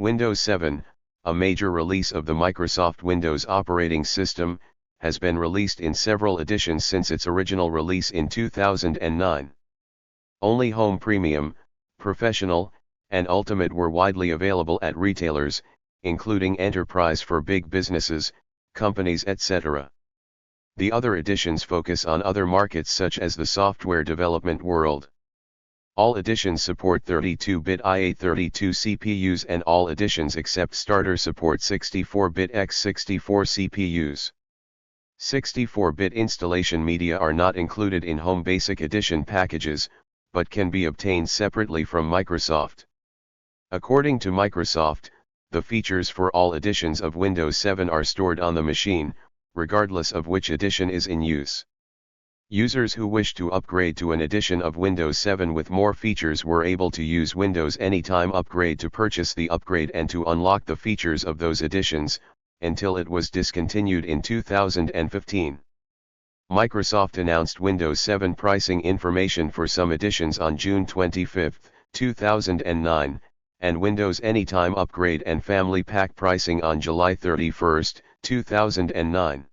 Windows 7, a major release of the Microsoft Windows operating system, has been released in several editions since its original release in 2009. Only Home Premium, Professional, and Ultimate were widely available at retailers, including Enterprise for big businesses, companies, etc. The other editions focus on other markets such as the software development world. All editions support 32-bit IA32 CPUs and all editions except Starter support 64-bit x64 CPUs. 64-bit installation media are not included in Home Basic Edition packages, but can be obtained separately from Microsoft. According to Microsoft, the features for all editions of Windows 7 are stored on the machine, regardless of which edition is in use. Users who wish to upgrade to an edition of Windows 7 with more features were able to use Windows Anytime Upgrade to purchase the upgrade and to unlock the features of those editions, until it was discontinued in 2015. Microsoft announced Windows 7 pricing information for some editions on June 25, 2009, and Windows Anytime Upgrade and Family Pack pricing on July 31, 2009.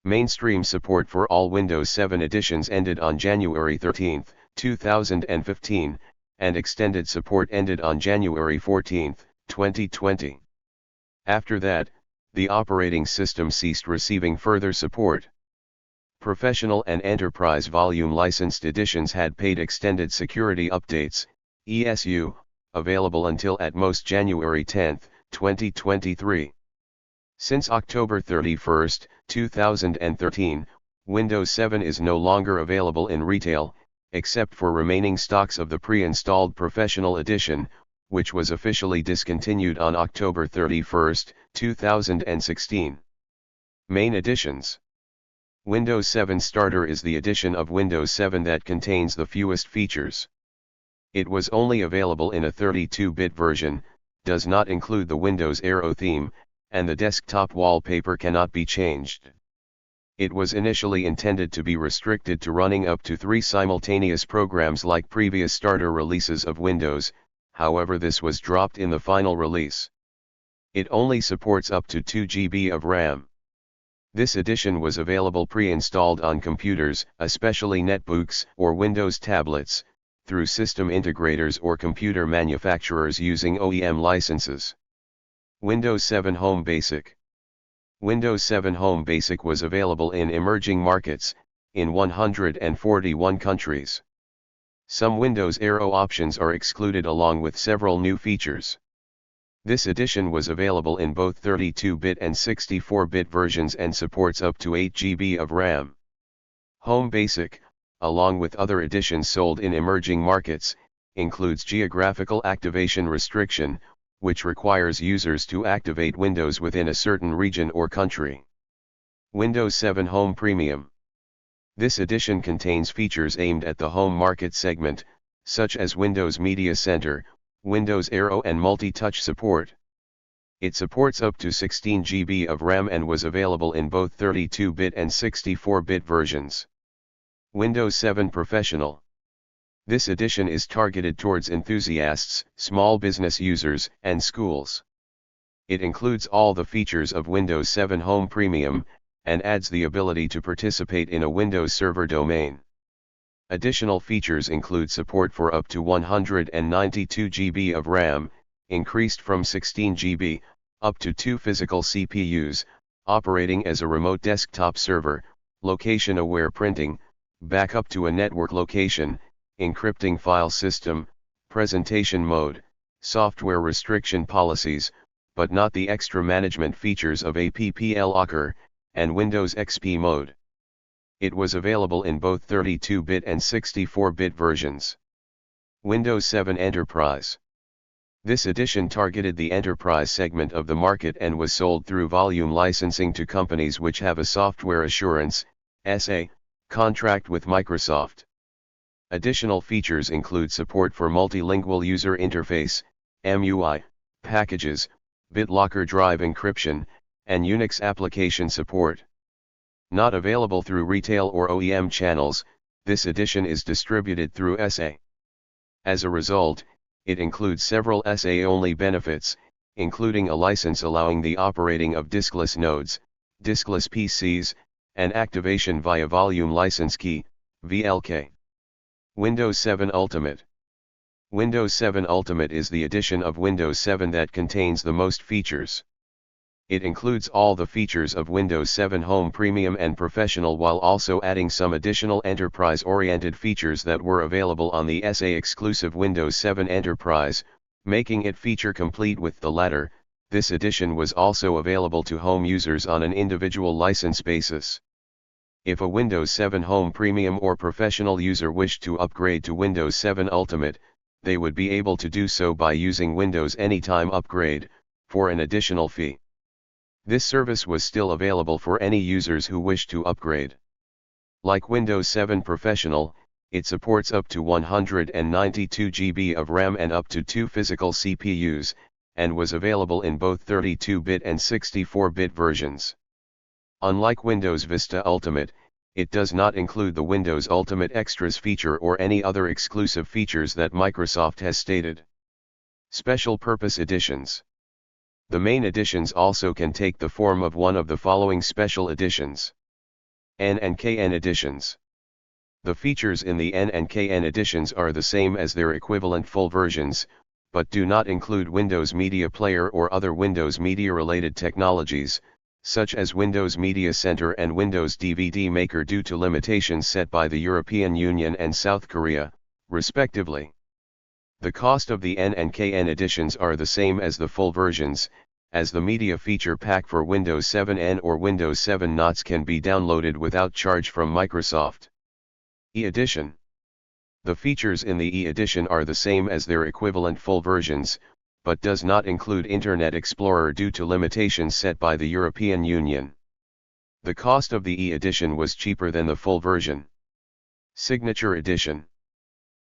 Mainstream support for all Windows 7 editions ended on January 13, 2015, and extended support ended on January 14, 2020. After that, the operating system ceased receiving further support. Professional and Enterprise volume licensed editions had paid extended security updates, ESU, available until at most January 10, 2023. Since October 31, 2013, Windows 7 is no longer available in retail, except for remaining stocks of the pre-installed Professional Edition, which was officially discontinued on October 31, 2016. Main editions. Windows 7 Starter is the edition of Windows 7 that contains the fewest features. It was only available in a 32-bit version, does not include the Windows Arrow theme, and the desktop wallpaper cannot be changed. It was initially intended to be restricted to running up to 3 simultaneous programs like previous Starter releases of Windows, however this was dropped in the final release. It only supports up to 2 GB of RAM. This edition was available pre-installed on computers, especially netbooks or Windows tablets, through system integrators or computer manufacturers using OEM licenses. Windows 7 Home Basic. Windows 7 Home Basic was available in emerging markets, in 141 countries. Some Windows Arrow options are excluded along with several new features. This edition was available in both 32-bit and 64-bit versions and supports up to 8 GB of RAM. Home Basic, along with other editions sold in emerging markets, includes geographical activation restriction, which requires users to activate Windows within a certain region or country. Windows 7 Home Premium. This edition contains features aimed at the home market segment, such as Windows Media Center, Windows Arrow and multi-touch support. It supports up to 16 GB of RAM and was available in both 32-bit and 64-bit versions. Windows 7 Professional. This edition is targeted towards enthusiasts, small business users, and schools. It includes all the features of Windows 7 Home Premium, and adds the ability to participate in a Windows Server domain. Additional features include support for up to 192 GB of RAM, increased from 16 GB, up to 2 physical CPUs, operating as a remote desktop server, location-aware printing, backup to a network location, encrypting file system, presentation mode, software restriction policies, but not the extra management features of APPL Locker, and Windows XP mode. It was available in both 32-bit and 64-bit versions. Windows 7 Enterprise. This edition targeted the enterprise segment of the market and was sold through volume licensing to companies which have a software assurance (SA) contract with Microsoft. Additional features include support for multilingual user interface (MUI) packages, BitLocker drive encryption, and Unix application support. Not available through retail or OEM channels, this edition is distributed through SA. As a result, it includes several SA-only benefits, including a license allowing the operating of diskless nodes, diskless PCs, and activation via volume license key, VLK. Windows 7 Ultimate. Windows 7 Ultimate is the edition of Windows 7 that contains the most features. It includes all the features of Windows 7 Home Premium and Professional while also adding some additional enterprise-oriented features that were available on the SA-exclusive Windows 7 Enterprise, making it feature complete with the latter. This edition was also available to home users on an individual license basis. If a Windows 7 Home Premium or Professional user wished to upgrade to Windows 7 Ultimate, they would be able to do so by using Windows Anytime Upgrade, for an additional fee. This service was still available for any users who wish to upgrade. Like Windows 7 Professional, it supports up to 192 GB of RAM and up to 2 physical CPUs, and was available in both 32-bit and 64-bit versions. Unlike Windows Vista Ultimate, it does not include the Windows Ultimate Extras feature or any other exclusive features that Microsoft has stated. Special Purpose Editions. The main editions also can take the form of one of the following special editions. N and KN editions. The features in the N and KN editions are the same as their equivalent full versions, but do not include Windows Media Player or other Windows Media-related technologies, such as Windows Media Center and Windows DVD Maker due to limitations set by the European Union and South Korea, respectively. The cost of the N and KN editions are the same as the full versions, as the Media Feature Pack for Windows 7 N or Windows 7 NOTS can be downloaded without charge from Microsoft. E-Edition. The features in the E-Edition are the same as their equivalent full versions, but does not include Internet Explorer due to limitations set by the European Union. The cost of the E-Edition was cheaper than the full version. Signature Edition.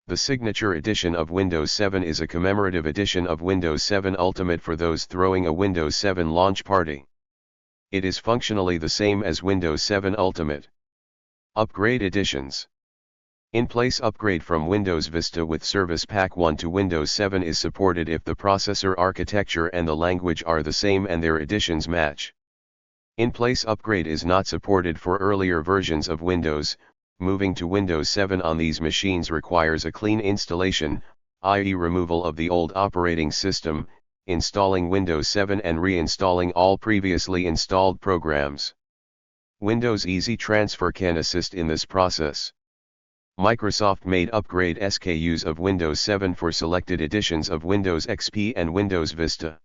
The Signature Edition of Windows 7 is a commemorative edition of Windows 7 Ultimate for those throwing a Windows 7 launch party. It is functionally the same as Windows 7 Ultimate. Upgrade Editions. In-place upgrade from Windows Vista with Service Pack 1 to Windows 7 is supported if the processor architecture and the language are the same and their editions match. In-place upgrade is not supported for earlier versions of Windows. Moving to Windows 7 on these machines requires a clean installation, i.e. removal of the old operating system, installing Windows 7 and reinstalling all previously installed programs. Windows Easy Transfer can assist in this process. Microsoft made upgrade SKUs of Windows 7 for selected editions of Windows XP and Windows Vista.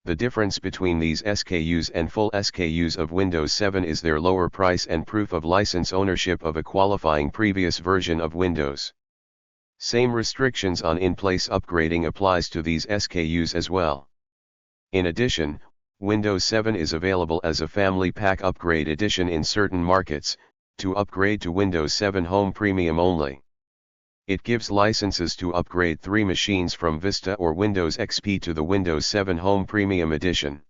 The difference between these SKUs and full SKUs of Windows 7 is their lower price and proof of license ownership of a qualifying previous version of Windows. Same restrictions on in-place upgrading applies to these SKUs as well. In addition, Windows 7 is available as a Family Pack Upgrade Edition in certain markets, to upgrade to Windows 7 Home Premium only. It gives licenses to upgrade 3 machines from Vista or Windows XP to the Windows 7 Home Premium Edition.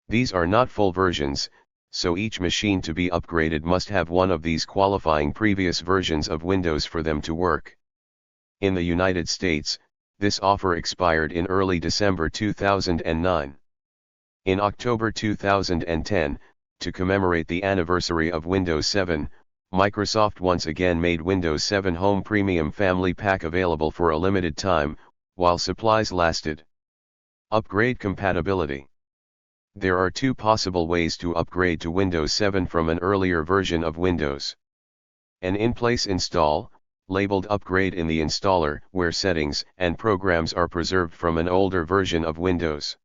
These are not full versions, so each machine to be upgraded must have one of these qualifying previous versions of Windows for them to work. In the United States, this offer expired in early December 2009. In October 2010, to commemorate the anniversary of Windows 7, Microsoft once again made Windows 7 Home Premium Family Pack available for a limited time, while supplies lasted. Upgrade compatibility. There are 2 possible ways to upgrade to Windows 7 from an earlier version of Windows. An in-place install, labeled Upgrade in the installer, where settings and programs are preserved from an older version of Windows.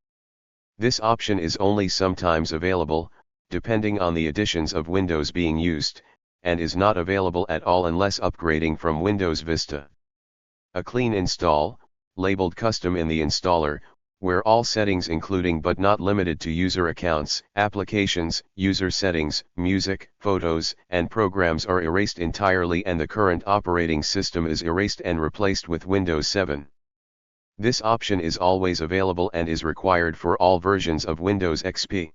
This option is only sometimes available, depending on the editions of Windows being used, and is not available at all unless upgrading from Windows Vista. A clean install, labeled Custom in the installer, where all settings including but not limited to user accounts, applications, user settings, music, photos, and programs are erased entirely and the current operating system is erased and replaced with Windows 7. This option is always available and is required for all versions of Windows XP.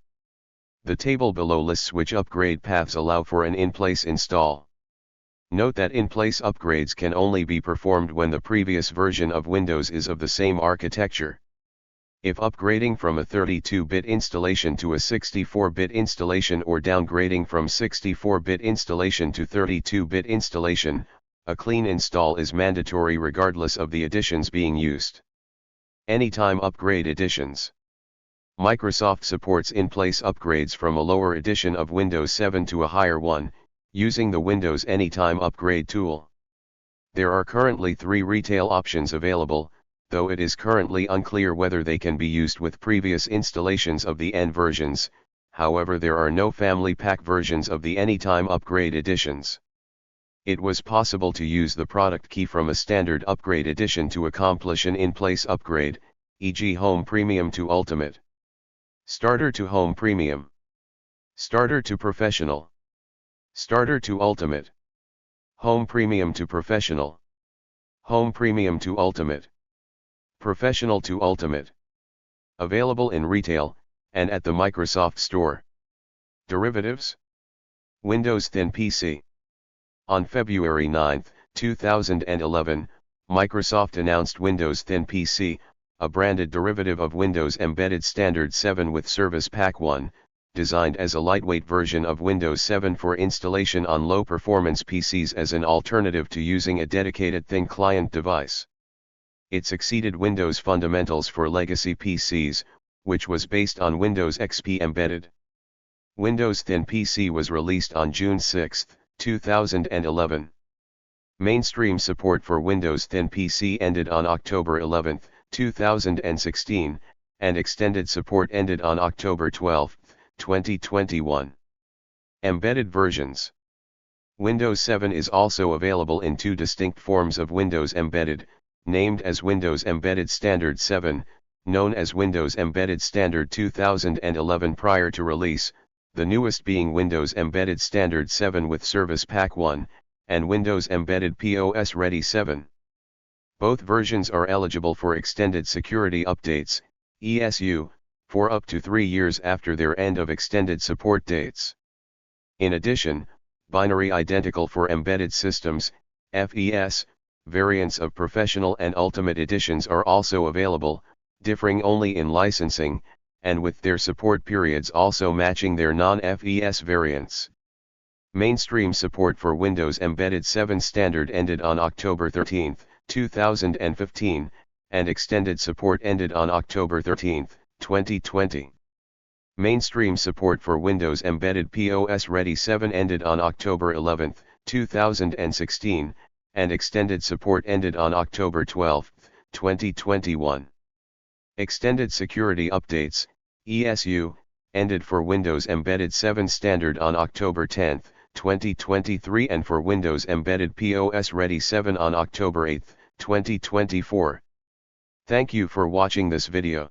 The table below lists which upgrade paths allow for an in-place install. Note that in-place upgrades can only be performed when the previous version of Windows is of the same architecture. If upgrading from a 32-bit installation to a 64-bit installation or downgrading from 64-bit installation to 32-bit installation, a clean install is mandatory regardless of the editions being used. Anytime upgrade editions. Microsoft supports in-place upgrades from a lower edition of Windows 7 to a higher one, using the Windows Anytime Upgrade tool. There are currently 3 retail options available, though it is currently unclear whether they can be used with previous installations of the N versions. However, there are no family pack versions of the Anytime Upgrade editions. It was possible to use the product key from a standard upgrade edition to accomplish an in-place upgrade, e.g. Home Premium to Ultimate, Starter to Home Premium, Starter to Professional, Starter to Ultimate, Home Premium to Professional, Home Premium to Ultimate, Professional to Ultimate. Available in retail, and at the Microsoft Store. Derivatives. Windows Thin PC. On February 9, 2011, Microsoft announced Windows Thin PC, a branded derivative of Windows Embedded Standard 7 with Service Pack 1, designed as a lightweight version of Windows 7 for installation on low-performance PCs as an alternative to using a dedicated thin client device. It succeeded Windows fundamentals for legacy PCs, which was based on Windows XP Embedded. Windows Thin PC was released on June 6, 2011. Mainstream support for Windows Thin PC ended on October 11, 2016, and extended support ended on October 12, 2021. Embedded versions. Windows 7 is also available in 2 distinct forms of Windows Embedded, named as Windows Embedded Standard 7, known as Windows Embedded Standard 2011 prior to release, the newest being Windows Embedded Standard 7 with Service Pack 1, and Windows Embedded POS Ready 7. Both versions are eligible for Extended Security Updates, ESU, for up to 3 years after their end of extended support dates. In addition, binary identical for embedded systems, FES, variants of Professional and Ultimate editions are also available, differing only in licensing, and with their support periods also matching their non-FES variants. Mainstream support for Windows Embedded 7 Standard ended on October 13, 2015, and extended support ended on October 13, 2020. Mainstream support for Windows Embedded POS Ready 7 ended on October 11, 2016, and extended support ended on October 12, 2021. Extended Security Updates, ESU, ended for Windows Embedded 7 Standard on October 10, 2023 and for Windows Embedded POS Ready 7 on October 8, 2024. Thank you for watching this video.